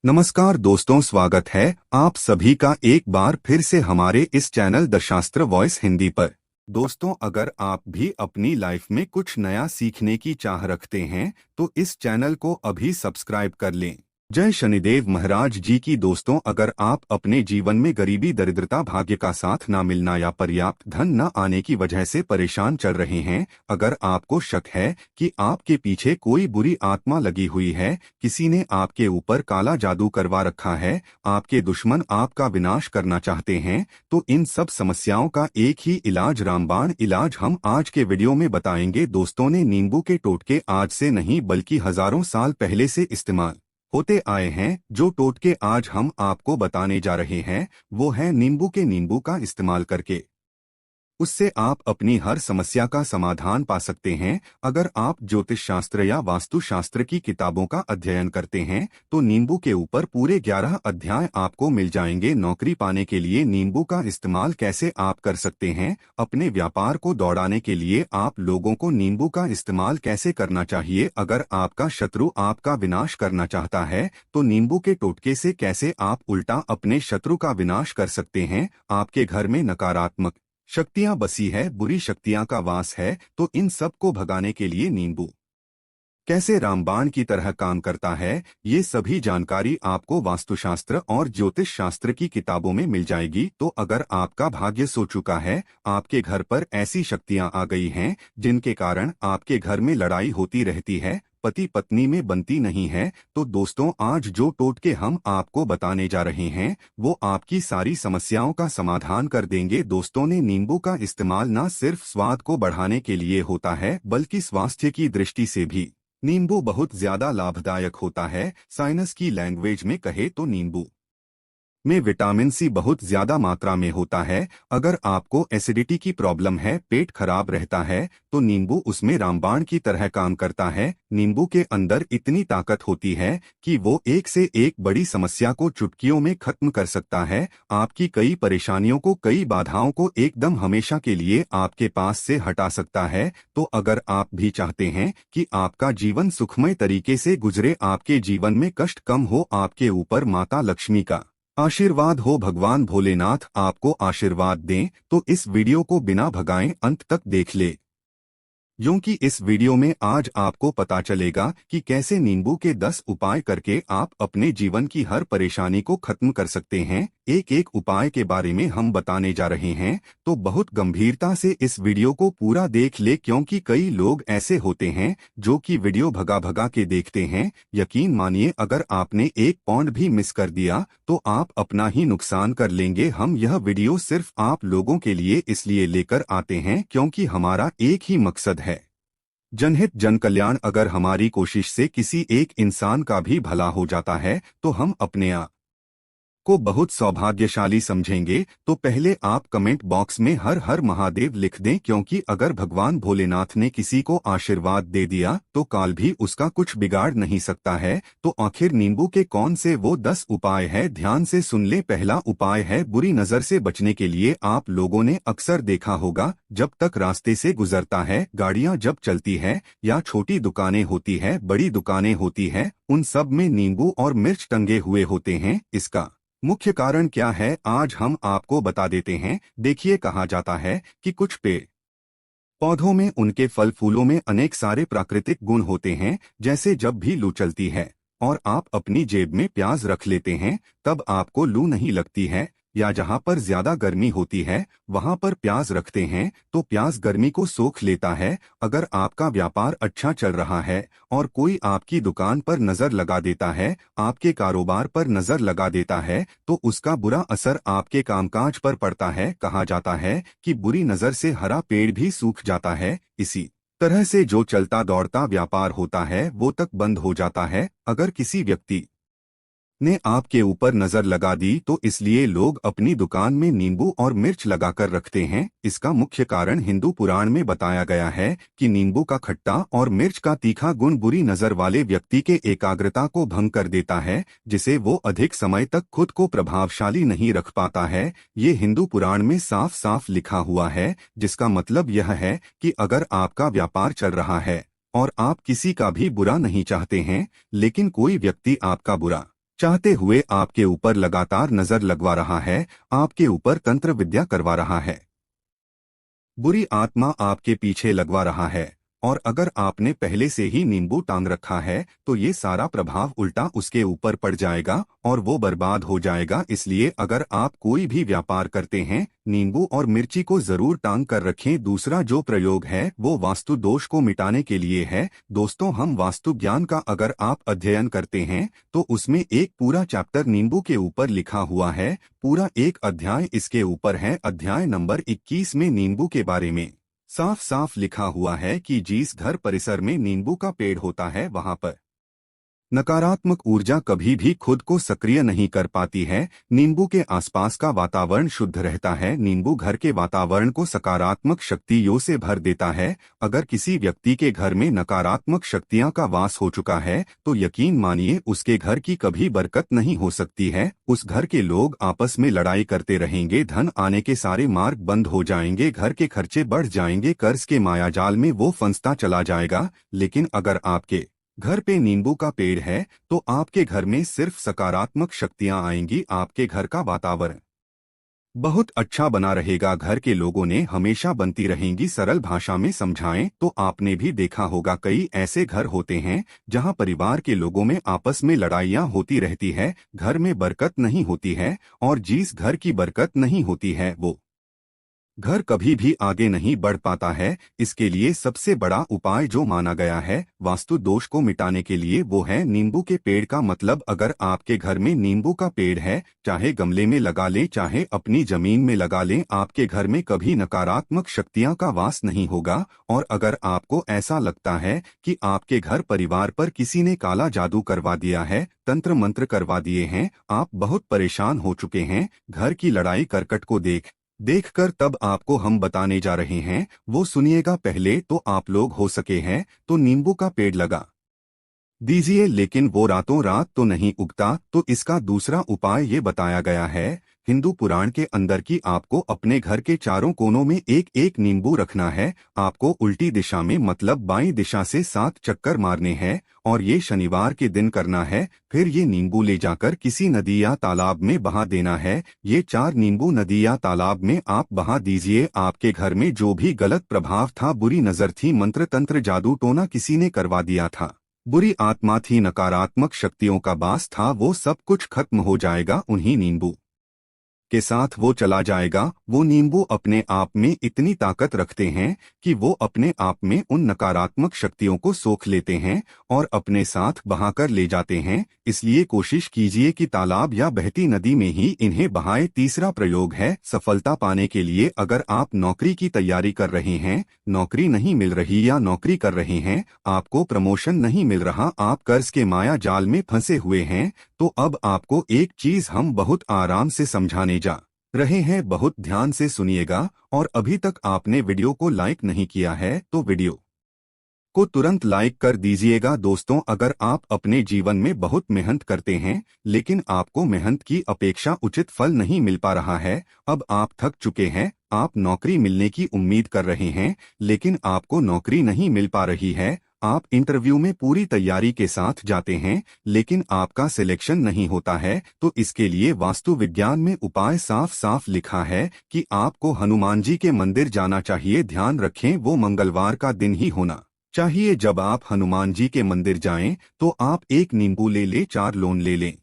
नमस्कार दोस्तों, स्वागत है आप सभी का एक बार फिर से हमारे इस चैनल द शास्त्र वॉइस हिंदी पर। दोस्तों, अगर आप भी अपनी लाइफ में कुछ नया सीखने की चाह रखते हैं तो इस चैनल को अभी सब्सक्राइब कर लें। जय शनिदेव महाराज जी की। दोस्तों, अगर आप अपने जीवन में गरीबी, दरिद्रता, भाग्य का साथ ना मिलना या पर्याप्त धन न आने की वजह से परेशान चल रहे हैं, अगर आपको शक है कि आपके पीछे कोई बुरी आत्मा लगी हुई है, किसी ने आपके ऊपर काला जादू करवा रखा है, आपके दुश्मन आपका विनाश करना चाहते हैं, तो इन सब समस्याओं का एक ही इलाज, रामबाण इलाज हम आज के वीडियो में बताएंगे। दोस्तों ने नींबू के टोटके आज से नहीं बल्कि हजारों साल पहले से इस्तेमाल होते आए हैं। जो टोटके आज हम आपको बताने जा रहे हैं वो है नींबू का इस्तेमाल करके उससे आप अपनी हर समस्या का समाधान पा सकते हैं। अगर आप ज्योतिष शास्त्र या वास्तु शास्त्र की किताबों का अध्ययन करते हैं तो नींबू के ऊपर पूरे 11 अध्याय आपको मिल जाएंगे। नौकरी पाने के लिए नींबू का इस्तेमाल कैसे आप कर सकते हैं, अपने व्यापार को दौड़ाने के लिए आप लोगों को नींबू का इस्तेमाल कैसे करना चाहिए, अगर आपका शत्रु आपका विनाश करना चाहता है तो नींबू के टोटके से कैसे आप उल्टा अपने शत्रु का विनाश कर सकते हैं। आपके घर में नकारात्मक शक्तियां बसी है, बुरी शक्तियां का वास है, तो इन सब को भगाने के लिए नींबू कैसे रामबाण की तरह काम करता है, ये सभी जानकारी आपको वास्तुशास्त्र और ज्योतिष शास्त्र की किताबों में मिल जाएगी। तो अगर आपका भाग्य सो चुका है, आपके घर पर ऐसी शक्तियां आ गई हैं जिनके कारण आपके घर में लड़ाई होती रहती है, पति पत्नी में बनती नहीं है, तो दोस्तों आज जो टोटके हम आपको बताने जा रहे हैं वो आपकी सारी समस्याओं का समाधान कर देंगे। दोस्तों ने नींबू का इस्तेमाल न सिर्फ स्वाद को बढ़ाने के लिए होता है बल्कि स्वास्थ्य की दृष्टि से भी नींबू बहुत ज्यादा लाभदायक होता है। साइंस की लैंग्वेज में कहे तो नींबू में विटामिन सी बहुत ज्यादा मात्रा में होता है। अगर आपको एसिडिटी की प्रॉब्लम है, पेट खराब रहता है, तो नींबू उसमें रामबाण की तरह काम करता है। नींबू के अंदर इतनी ताकत होती है कि वो एक से एक बड़ी समस्या को चुटकियों में खत्म कर सकता है। आपकी कई परेशानियों को, कई बाधाओं को एकदम हमेशा के लिए आपके पास से हटा सकता है। तो अगर आप भी चाहते हैं कि आपका जीवन सुखमय तरीके से गुजरे, आपके जीवन में कष्ट कम हो, आपके ऊपर माता लक्ष्मी का आशीर्वाद हो, भगवान भोलेनाथ आपको आशीर्वाद दें, तो इस वीडियो को बिना भगाए अंत तक देख ले, क्योंकि इस वीडियो में आज आपको पता चलेगा कि कैसे नींबू के 10 उपाय करके आप अपने जीवन की हर परेशानी को खत्म कर सकते हैं। एक एक उपाय के बारे में हम बताने जा रहे हैं, तो बहुत गंभीरता से इस वीडियो को पूरा देख ले, क्योंकि कई लोग ऐसे होते हैं जो कि वीडियो भगा भगा के देखते हैं। यकीन मानिए, अगर आपने एक पॉइंट भी मिस कर दिया तो आप अपना ही नुकसान कर लेंगे। हम यह वीडियो सिर्फ आप लोगों के लिए इसलिए लेकर आते हैं क्योंकि हमारा एक ही मकसद है, जनहित जन कल्याण। अगर हमारी कोशिश से किसी एक इंसान का भी भला हो जाता है तो हम अपने आप को बहुत सौभाग्यशाली समझेंगे। तो पहले आप कमेंट बॉक्स में हर हर महादेव लिख दें, क्योंकि अगर भगवान भोलेनाथ ने किसी को आशीर्वाद दे दिया तो काल भी उसका कुछ बिगाड़ नहीं सकता है। तो आखिर नींबू के कौन से वो 10 उपाय है, ध्यान से सुन ले। पहला उपाय है बुरी नजर से बचने के लिए। आप लोगों ने अक्सर देखा होगा, जब तक रास्ते से गुजरता है, गाड़ियां जब चलती है या छोटी दुकानें होती है, बड़ी दुकानें होती है, उन सब में नींबू और मिर्च टंगे हुए होते हैं। इसका मुख्य कारण क्या है आज हम आपको बता देते हैं। देखिए, कहा जाता है कि कुछ पेड़ पौधों में, उनके फल फूलों में अनेक सारे प्राकृतिक गुण होते हैं। जैसे जब भी लू चलती है और आप अपनी जेब में प्याज रख लेते हैं तब आपको लू नहीं लगती है, या जहां पर ज्यादा गर्मी होती है वहां पर प्याज रखते हैं तो प्याज गर्मी को सोख लेता है। अगर आपका व्यापार अच्छा चल रहा है और कोई आपकी दुकान पर नजर लगा देता है, आपके कारोबार पर नजर लगा देता है, तो उसका बुरा असर आपके कामकाज पर पड़ता है। कहा जाता है कि बुरी नजर से हरा पेड़ भी सूख जाता है। इसी तरह से जो चलता दौड़ता व्यापार होता है वो तक बंद हो जाता है। अगर किसी व्यक्ति ने आपके ऊपर नजर लगा दी तो इसलिए लोग अपनी दुकान में नींबू और मिर्च लगाकर रखते हैं। इसका मुख्य कारण हिंदू पुराण में बताया गया है कि नींबू का खट्टा और मिर्च का तीखा गुण बुरी नजर वाले व्यक्ति के एकाग्रता को भंग कर देता है, जिसे वो अधिक समय तक खुद को प्रभावशाली नहीं रख पाता है। ये हिंदू पुराण में साफ साफ लिखा हुआ है, जिसका मतलब यह है कि अगर आपका व्यापार चल रहा है और आप किसी का भी बुरा नहीं चाहते हैं, लेकिन कोई व्यक्ति आपका बुरा चाहते हुए आपके ऊपर लगातार नजर लगवा रहा है, आपके ऊपर तंत्र विद्या करवा रहा है। बुरी आत्मा आपके पीछे लगवा रहा है। और अगर आपने पहले से ही नींबू टांग रखा है तो ये सारा प्रभाव उल्टा उसके ऊपर पड़ जाएगा और वो बर्बाद हो जाएगा। इसलिए अगर आप कोई भी व्यापार करते हैं, नींबू और मिर्ची को जरूर टांग कर रखें। दूसरा जो प्रयोग है वो वास्तु दोष को मिटाने के लिए है। दोस्तों, हम वास्तु ज्ञान का अगर आप अध्ययन करते हैं तो उसमें एक पूरा चैप्टर नींबू के ऊपर लिखा हुआ है। पूरा एक अध्याय इसके ऊपर है। अध्याय नंबर 21 में नींबू के बारे में साफ साफ लिखा हुआ है कि जिस घर परिसर में नींबू का पेड़ होता है वहां पर नकारात्मक ऊर्जा कभी भी खुद को सक्रिय नहीं कर पाती है। नींबू के आसपास का वातावरण शुद्ध रहता है। नींबू घर के वातावरण को सकारात्मक शक्तियों से भर देता है। अगर किसी व्यक्ति के घर में नकारात्मक शक्तियां का वास हो चुका है तो यकीन मानिए उसके घर की कभी बरकत नहीं हो सकती है। उस घर के लोग आपस में लड़ाई करते रहेंगे, धन आने के सारे मार्ग बंद हो जाएंगे, घर के खर्चे बढ़ जाएंगे, कर्ज के मायाजाल में वो फंसता चला जाएगा। लेकिन अगर आपके घर पे नींबू का पेड़ है तो आपके घर में सिर्फ सकारात्मक शक्तियां आएंगी। आपके घर का वातावरण बहुत अच्छा बना रहेगा। घर के लोगों ने हमेशा बनती रहेंगी। सरल भाषा में समझाएं तो आपने भी देखा होगा कई ऐसे घर होते हैं जहां परिवार के लोगों में आपस में लड़ाइयां होती रहती है, घर में बरकत नहीं होती है और जिस घर की बरकत नहीं होती है वो घर कभी भी आगे नहीं बढ़ पाता है। इसके लिए सबसे बड़ा उपाय जो माना गया है वास्तु दोष को मिटाने के लिए वो है नींबू के पेड़ का। मतलब अगर आपके घर में नींबू का पेड़ है, चाहे गमले में लगा लें चाहे अपनी जमीन में लगा लें, आपके घर में कभी नकारात्मक शक्तियां का वास नहीं होगा। और अगर आपको ऐसा लगता है कि आपके घर परिवार पर किसी ने काला जादू करवा दिया है, तंत्र मंत्र करवा दिए हैं, आप बहुत परेशान हो चुके हैं, घर की लड़ाई करकट को देखकर तब आपको हम बताने जा रहे हैं वो सुनिएगा। पहले तो आप लोग हो सके हैं तो नींबू का पेड़ लगा दीजिए, लेकिन वो रातों रात तो नहीं उगता। तो इसका दूसरा उपाय ये बताया गया है हिंदू पुराण के अंदर कि आपको अपने घर के चारों कोनों में एक एक नींबू रखना है। आपको उल्टी दिशा में मतलब बाईं दिशा से 7 चक्कर मारने हैं और ये शनिवार के दिन करना है। फिर ये नींबू ले जाकर किसी नदी या तालाब में बहा देना है। ये 4 नींबू नदी या तालाब में आप बहा दीजिए। आपके घर में जो भी गलत प्रभाव था, बुरी नजर थी, मंत्र तंत्र जादू टोना किसी ने करवा दिया था, बुरी आत्मा थी, नकारात्मक शक्तियों का बास था, वो सब कुछ खत्म हो जाएगा उन्हीं नींबू के साथ। वो चला जाएगा। वो नींबू अपने आप में इतनी ताकत रखते हैं कि वो अपने आप में उन नकारात्मक शक्तियों को सोख लेते हैं और अपने साथ बहाकर ले जाते हैं। इसलिए कोशिश कीजिए कि तालाब या बहती नदी में ही इन्हें बहाए। तीसरा प्रयोग है सफलता पाने के लिए। अगर आप नौकरी की तैयारी कर रहे हैं, नौकरी नहीं मिल रही या नौकरी कर रहे हैं, आपको प्रमोशन नहीं मिल रहा, आप कर्ज के माया जाल में फंसे हुए हैं, तो अब आपको एक चीज हम बहुत आराम से समझाने जा रहे हैं। बहुत ध्यान से सुनिएगा। और अभी तक आपने वीडियो को लाइक नहीं किया है तो वीडियो को तुरंत लाइक कर दीजिएगा। दोस्तों, अगर आप अपने जीवन में बहुत मेहनत करते हैं लेकिन आपको मेहनत की अपेक्षा उचित फल नहीं मिल पा रहा है, अब आप थक चुके हैं, आप नौकरी मिलने की उम्मीद कर रहे हैं लेकिन आपको नौकरी नहीं मिल पा रही है, आप इंटरव्यू में पूरी तैयारी के साथ जाते हैं लेकिन आपका सिलेक्शन नहीं होता है, तो इसके लिए वास्तु विज्ञान में उपाय साफ साफ लिखा है कि आपको हनुमान जी के मंदिर जाना चाहिए। ध्यान रखें वो मंगलवार का दिन ही होना चाहिए। जब आप हनुमान जी के मंदिर जाएं तो आप एक नींबू ले लें, 4 लोन ले लें।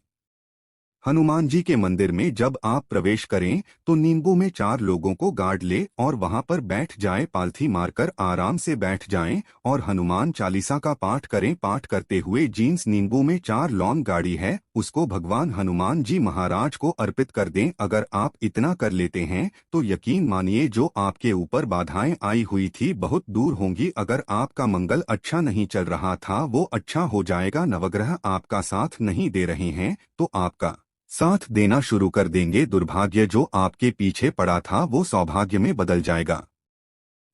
हनुमान जी के मंदिर में जब आप प्रवेश करें तो नींबू में 4 लोगों को गाड़ ले और वहां पर बैठ जाएं, पालथी मारकर आराम से बैठ जाएं और हनुमान चालीसा का पाठ करें। पाठ करते हुए जीन्स नींबू में 4 लौंग गाड़ी है उसको भगवान हनुमान जी महाराज को अर्पित कर दें। अगर आप इतना कर लेते हैं तो यकीन मानिए जो आपके ऊपर बाधाएं आई हुई थी बहुत दूर होंगी। अगर आपका मंगल अच्छा नहीं चल रहा था वो अच्छा हो जाएगा। नवग्रह आपका साथ नहीं दे रहे हैं तो आपका साथ देना शुरू कर देंगे। दुर्भाग्य जो आपके पीछे पड़ा था वो सौभाग्य में बदल जाएगा।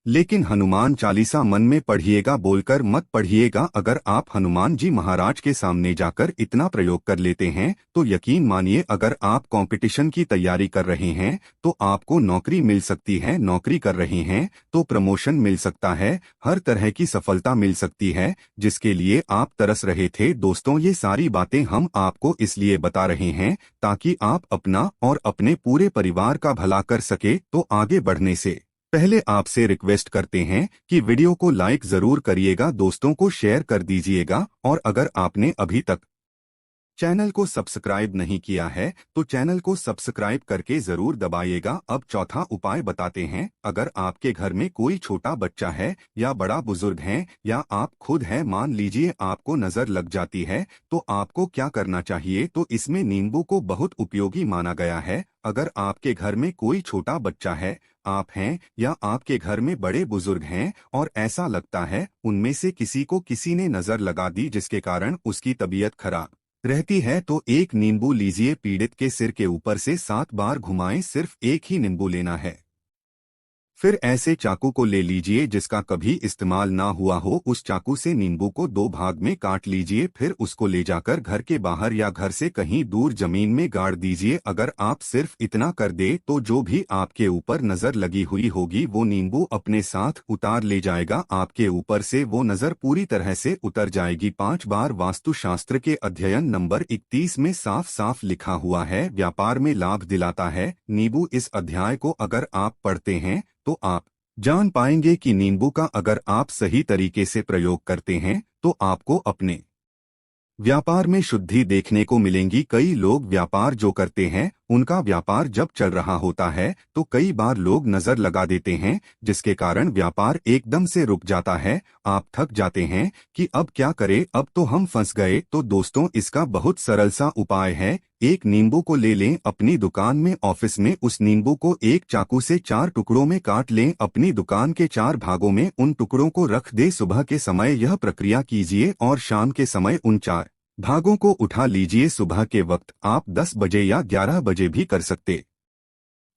लेकिन हनुमान चालीसा मन में पढ़िएगा बोलकर मत पढ़िएगा। अगर आप हनुमान जी महाराज के सामने जाकर इतना प्रयोग कर लेते हैं तो यकीन मानिए, अगर आप कंपटीशन की तैयारी कर रहे हैं तो आपको नौकरी मिल सकती है, नौकरी कर रहे हैं तो प्रमोशन मिल सकता है, हर तरह की सफलता मिल सकती है जिसके लिए आप तरस रहे थे। दोस्तों, ये सारी बातें हम आपको इसलिए बता रहे हैं ताकि आप अपना और अपने पूरे परिवार का भला कर सके। तो आगे बढ़ने से पहले आपसे रिक्वेस्ट करते हैं कि वीडियो को लाइक जरूर करिएगा, दोस्तों को शेयर कर दीजिएगा, और अगर आपने अभी तक चैनल को सब्सक्राइब नहीं किया है तो चैनल को सब्सक्राइब करके जरूर दबाइएगा। अब चौथा उपाय बताते हैं। अगर आपके घर में कोई छोटा बच्चा है या बड़ा बुजुर्ग है या आप खुद हैं, मान लीजिए आपको नजर लग जाती है, तो आपको क्या करना चाहिए? तो इसमें नींबू को बहुत उपयोगी माना गया है। अगर आपके घर में कोई छोटा बच्चा है, आप हैं या आपके घर में बड़े बुजुर्ग हैं और ऐसा लगता है उनमें से किसी को किसी ने नजर लगा दी जिसके कारण उसकी तबीयत खराब रहती है, तो एक नींबू लीजिए, पीड़ित के सिर के ऊपर से 7 बार घुमाएं। सिर्फ एक ही नींबू लेना है। फिर ऐसे चाकू को ले लीजिए जिसका कभी इस्तेमाल ना हुआ हो, उस चाकू से नींबू को 2 भाग में काट लीजिए। फिर उसको ले जाकर घर के बाहर या घर से कहीं दूर जमीन में गाड़ दीजिए। अगर आप सिर्फ इतना कर दे तो जो भी आपके ऊपर नजर लगी हुई होगी वो नींबू अपने साथ उतार ले जाएगा, आपके ऊपर से वो नजर पूरी तरह से उतर जाएगी। 5 बार वास्तुशास्त्र के अध्ययन नंबर 31 में साफ साफ लिखा हुआ है, व्यापार में लाभ दिलाता है नींबू। इस अध्याय को अगर आप पढ़ते हैं तो आप जान पाएंगे कि नींबू का अगर आप सही तरीके से प्रयोग करते हैं तो आपको अपने व्यापार में शुद्धि देखने को मिलेंगी। कई लोग व्यापार जो करते हैं उनका व्यापार जब चल रहा होता है तो कई बार लोग नजर लगा देते हैं जिसके कारण व्यापार एकदम से रुक जाता है। आप थक जाते हैं कि अब क्या करें, अब तो हम फंस गए। तो दोस्तों, इसका बहुत सरल सा उपाय है। एक नींबू को ले लें, अपनी दुकान में ऑफिस में उस नींबू को एक चाकू से 4 टुकड़ों में काट लें, अपनी दुकान के 4 भागों में उन टुकड़ों को रख दे। सुबह के समय यह प्रक्रिया कीजिए और शाम के समय उन 4 भागों को उठा लीजिए। सुबह के वक्त आप 10 बजे या 11 बजे भी कर सकते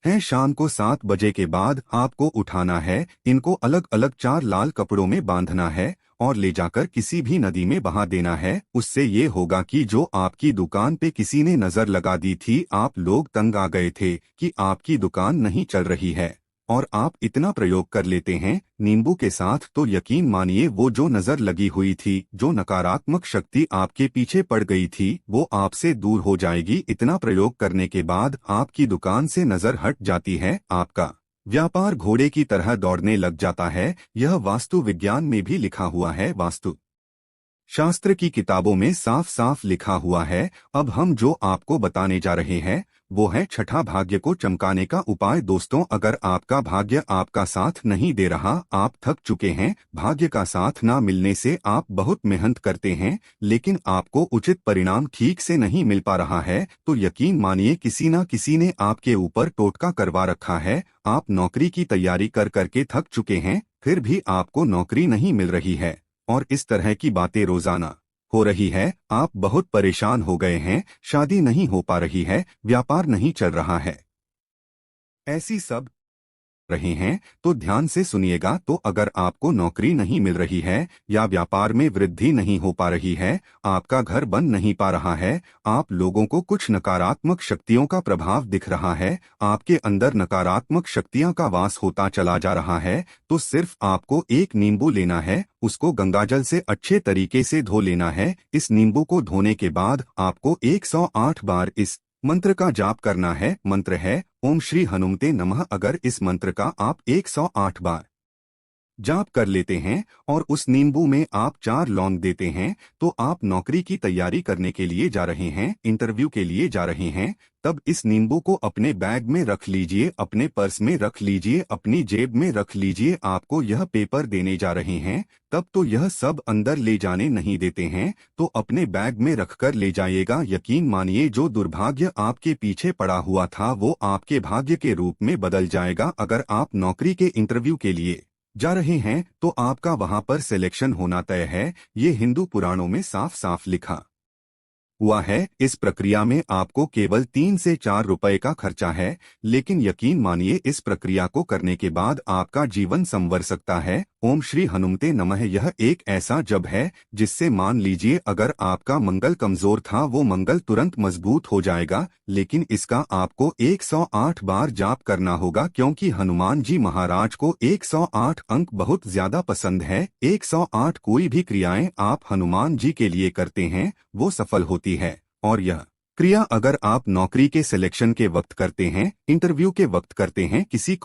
हैं। शाम को 7 बजे के बाद आपको उठाना है। इनको अलग अलग 4 लाल कपड़ों में बांधना है और ले जाकर किसी भी नदी में बहा देना है। उससे ये होगा कि जो आपकी दुकान पे किसी ने नजर लगा दी थी, आप लोग तंग आ गए थे कि आपकी दुकान नहीं चल रही है, और आप इतना प्रयोग कर लेते हैं नींबू के साथ, तो यकीन मानिए वो जो नजर लगी हुई थी, जो नकारात्मक शक्ति आपके पीछे पड़ गई थी, वो आपसे दूर हो जाएगी। इतना प्रयोग करने के बाद आपकी दुकान से नजर हट जाती है, आपका व्यापार घोड़े की तरह दौड़ने लग जाता है। यह वास्तु विज्ञान में भी लिखा हुआ है, वास्तु शास्त्र की किताबों में साफ साफ लिखा हुआ है। अब हम जो आपको बताने जा रहे हैं वो है छठा भाग्य को चमकाने का उपाय। दोस्तों, अगर आपका भाग्य आपका साथ नहीं दे रहा, आप थक चुके हैं, भाग्य का साथ ना मिलने से आप बहुत मेहनत करते हैं लेकिन आपको उचित परिणाम ठीक से नहीं मिल पा रहा है, तो यकीन मानिए किसी न किसी ने आपके ऊपर टोटका करवा रखा है। आप नौकरी की तैयारी कर करके थक चुके हैं, फिर भी आपको नौकरी नहीं मिल रही है, और इस तरह की बातें रोजाना हो रही है। आप बहुत परेशान हो गए हैं, शादी नहीं हो पा रही है, व्यापार नहीं चल रहा है, ऐसी सब रहे हैं तो ध्यान से सुनिएगा। तो अगर आपको नौकरी नहीं मिल रही है या व्यापार में वृद्धि नहीं हो पा रही है, आपका घर बन नहीं पा रहा है, आप लोगों को कुछ नकारात्मक शक्तियों का प्रभाव दिख रहा है, आपके अंदर नकारात्मक शक्तियां का वास होता चला जा रहा है, तो सिर्फ आपको एक नींबू लेना है, उसको गंगाजल से अच्छे तरीके से धो लेना है। इस नींबू को धोने के बाद आपको 108 बार इस मंत्र का जाप करना है। मंत्र है ओम श्री हनुमते नमः। अगर इस मंत्र का आप 108 बार जाप कर लेते हैं और उस नींबू में आप 4 लौंग देते हैं, तो आप नौकरी की तैयारी करने के लिए जा रहे हैं, इंटरव्यू के लिए जा रहे हैं, तब इस नींबू को अपने बैग में रख लीजिए, अपने पर्स में रख लीजिए, अपनी जेब में रख लीजिए। आपको यह पेपर देने जा रहे हैं, तब तो यह सब अंदर ले जाने नहीं देते हैं, तो अपने बैग में रखकर ले जाइएगा। यकीन मानिए जो दुर्भाग्य आपके पीछे पड़ा हुआ था वो आपके भाग्य के रूप में बदल जाएगा। अगर आप नौकरी के इंटरव्यू के लिए जा रहे हैं तो आपका वहां पर सिलेक्शन होना तय है, ये हिंदू पुराणों में साफ साफ लिखा हुआ है। इस प्रक्रिया में आपको केवल 3 से 4 रुपए का खर्चा है, लेकिन यकीन मानिए इस प्रक्रिया को करने के बाद आपका जीवन संवर सकता है। ओम श्री हनुमते नमः। यह एक ऐसा जप है जिससे मान लीजिए अगर आपका मंगल कमजोर था वो मंगल तुरंत मजबूत हो जाएगा, लेकिन इसका आपको 108 बार जाप करना होगा, क्योंकि हनुमान जी महाराज को 108 अंक बहुत ज्यादा पसंद है। 108 कोई भी क्रियाएं आप हनुमान जी के लिए करते हैं वो सफल होती है। और यह क्रिया अगर आप नौकरी के सिलेक्शन के वक्त करते हैं, इंटरव्यू के वक्त करते हैं, किसी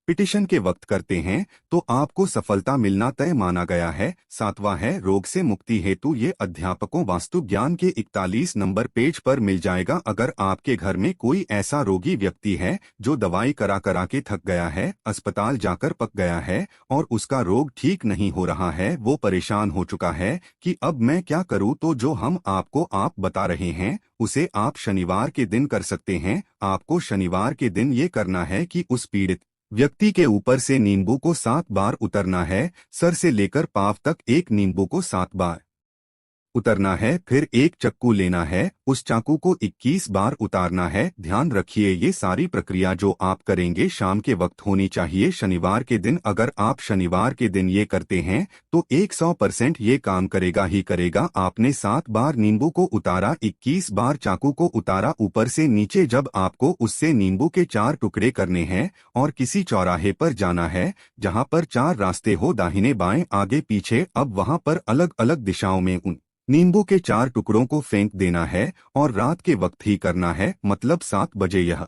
पिटिशन के वक्त करते हैं, तो आपको सफलता मिलना तय माना गया है। 7वां है रोग से मुक्ति हेतु। ये अध्यापकों वास्तु ज्ञान के 41 नंबर पेज पर मिल जाएगा। अगर आपके घर में कोई ऐसा रोगी व्यक्ति है जो दवाई करा करा के थक गया है, अस्पताल जाकर पक गया है और उसका रोग ठीक नहीं हो रहा है, वो परेशान हो चुका है कि अब मैं क्या करूं, तो जो हम आपको आप बता रहे हैं उसे आप शनिवार के दिन कर सकते हैं। आपको शनिवार के दिन ये करना है कि उस पीड़ित व्यक्ति के ऊपर से नींबू को 7 बार उतरना है। सर से लेकर पांव तक एक नींबू को 7 बार उतरना है। फिर एक चाकू लेना है, उस चाकू को 21 बार उतारना है। ध्यान रखिए ये सारी प्रक्रिया जो आप करेंगे शाम के वक्त होनी चाहिए, शनिवार के दिन। अगर आप शनिवार के दिन ये करते हैं तो 100% ये काम करेगा ही करेगा। आपने 7 बार नींबू को उतारा, 21 बार चाकू को उतारा ऊपर से नीचे। जब आपको उससे नींबू के 4 टुकड़े करने हैं और किसी चौराहे पर जाना है जहां पर 4 रास्ते हो, दाहिने बाएं आगे पीछे। अब वहां पर अलग अलग दिशाओं में उन नींबू के 4 टुकड़ों को फेंक देना है और रात के वक्त ही करना है, मतलब 7 बजे यह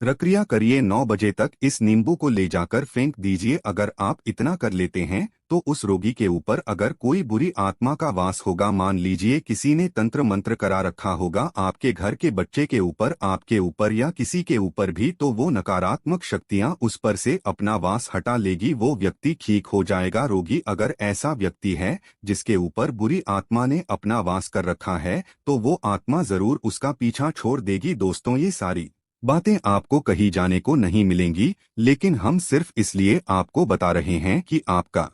प्रक्रिया करिए। 9 बजे तक इस नींबू को ले जाकर फेंक दीजिए। अगर आप इतना कर लेते हैं तो उस रोगी के ऊपर अगर कोई बुरी आत्मा का वास होगा, मान लीजिए किसी ने तंत्र मंत्र करा रखा होगा आपके घर के बच्चे के ऊपर, आपके ऊपर या किसी के ऊपर भी, तो वो नकारात्मक शक्तियां उस पर से अपना वास हटा लेगी, वो व्यक्ति ठीक हो जाएगा। रोगी अगर ऐसा व्यक्ति है जिसके ऊपर बुरी आत्मा ने अपना वास कर रखा है तो वो आत्मा जरूर उसका पीछा छोड़ देगी। दोस्तों ये सारी बातें आपको कहीं जाने को नहीं मिलेंगी, लेकिन हम सिर्फ इसलिए आपको बता रहे हैं कि आपका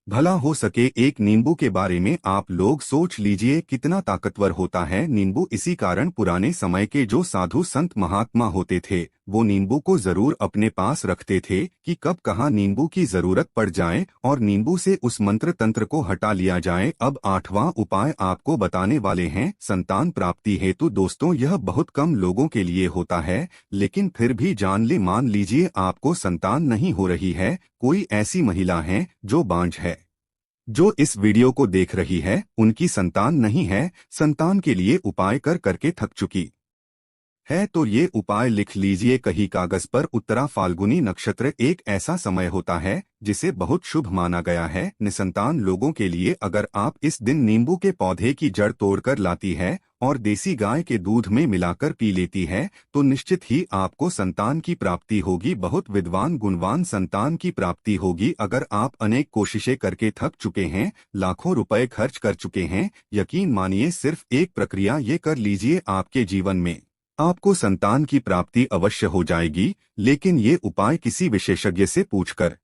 भला हो सके। एक नींबू के बारे में आप लोग सोच लीजिए कितना ताकतवर होता है नींबू। इसी कारण पुराने समय के जो साधु संत महात्मा होते थे वो नींबू को जरूर अपने पास रखते थे कि कब कहाँ नींबू की जरूरत पड़ जाए और नींबू से उस मंत्र तंत्र को हटा लिया जाए। अब 8वां उपाय आपको बताने वाले हैं, संतान प्राप्ति हेतु। दोस्तों यह बहुत कम लोगों के लिए होता है, लेकिन फिर भी जान ले, मान लीजिए आपको संतान नहीं हो रही है, कोई ऐसी महिला है जो बांझ है, जो इस वीडियो को देख रही है, उनकी संतान नहीं है, संतान के लिए उपाय कर करके थक चुकी है, तो ये उपाय लिख लीजिए कहीं कागज पर। उत्तरा फाल्गुनी नक्षत्र एक ऐसा समय होता है जिसे बहुत शुभ माना गया है निसंतान लोगों के लिए। अगर आप इस दिन नींबू के पौधे की जड़ तोड़कर लाती है और देसी गाय के दूध में मिलाकर पी लेती है तो निश्चित ही आपको संतान की प्राप्ति होगी, बहुत विद्वान गुणवान संतान की प्राप्ति होगी। अगर आप अनेक कोशिशें करके थक चुके हैं, लाखों रुपए खर्च कर चुके हैं, यकीन मानिए सिर्फ एक प्रक्रिया ये कर लीजिए, आपके जीवन में आपको संतान की प्राप्ति अवश्य हो जाएगी। लेकिन ये उपाय किसी विशेषज्ञ से पूछकर,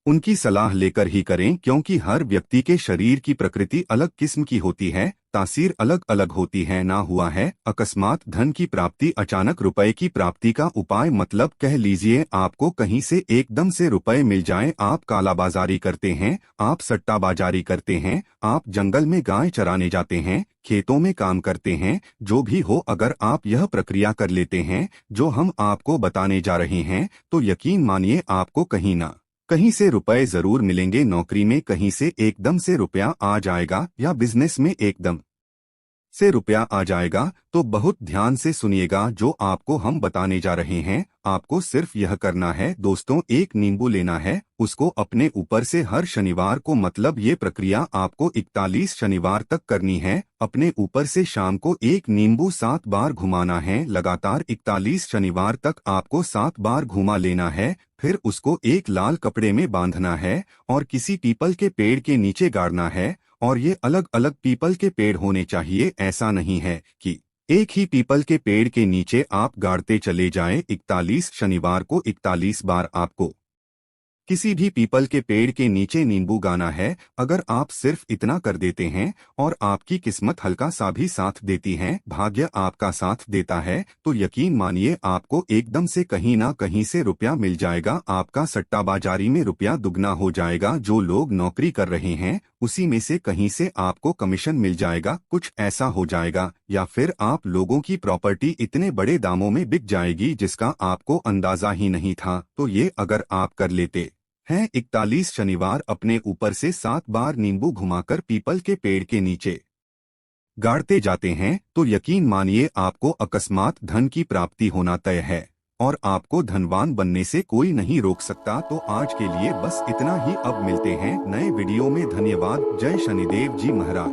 उनकी सलाह लेकर ही करें, क्योंकि हर व्यक्ति के शरीर की प्रकृति अलग किस्म की होती है, तासीर अलग अलग होती है। ना हुआ है अकस्मात धन की प्राप्ति, अचानक रुपए की प्राप्ति का उपाय, मतलब कह लीजिए आपको कहीं से एकदम से रुपए मिल जाएं। आप कालाबाजारी करते हैं, आप सट्टाबाजारी करते हैं, आप जंगल में गाय चराने जाते हैं, खेतों में काम करते हैं, जो भी हो, अगर आप यह प्रक्रिया कर लेते हैं जो हम आपको बताने जा रहे हैं तो यकीन मानिए आपको कहीं ना कहीं से रुपए जरूर मिलेंगे। नौकरी में कहीं से एकदम से रुपया आ जाएगा या बिजनेस में एकदम से रुपया आ जाएगा। तो बहुत ध्यान से सुनिएगा जो आपको हम बताने जा रहे हैं। आपको सिर्फ यह करना है दोस्तों, एक नींबू लेना है, उसको अपने ऊपर से हर शनिवार को, मतलब ये प्रक्रिया आपको 41 शनिवार तक करनी है, अपने ऊपर से शाम को एक नींबू 7 बार घुमाना है। लगातार 41 शनिवार तक आपको 7 बार घुमा लेना है। फिर उसको एक लाल कपड़े में बांधना है और किसी पीपल के पेड़ के नीचे गाड़ना है। और ये अलग अलग पीपल के पेड़ होने चाहिए, ऐसा नहीं है कि एक ही पीपल के पेड़ के नीचे आप गाड़ते चले जाएं। 41 शनिवार को 41 बार आपको किसी भी पीपल के पेड़ के नीचे नींबू गाना है। अगर आप सिर्फ इतना कर देते हैं और आपकी किस्मत हल्का सा भी साथ देती है, भाग्य आपका साथ देता है, तो यकीन मानिए आपको एकदम से कहीं ना कहीं से रुपया मिल जाएगा। आपका सट्टाबाजारी में रुपया दुगना हो जाएगा। जो लोग नौकरी कर रहे हैं उसी में से कहीं से आपको कमीशन मिल जाएगा। कुछ ऐसा हो जाएगा, या फिर आप लोगों की प्रॉपर्टी इतने बड़े दामों में बिक जाएगी जिसका आपको अंदाजा ही नहीं था। तो ये अगर आप कर लेते हैं 41 शनिवार अपने ऊपर से 7 बार नींबू घुमाकर पीपल के पेड़ के नीचे गाड़ते जाते हैं, तो यकीन मानिए आपको अकस्मात धन की प्राप्ति होना तय है और आपको धनवान बनने से कोई नहीं रोक सकता। तो आज के लिए बस इतना ही। अब मिलते हैं नए वीडियो में। धन्यवाद। जय शनिदेव जी महाराज।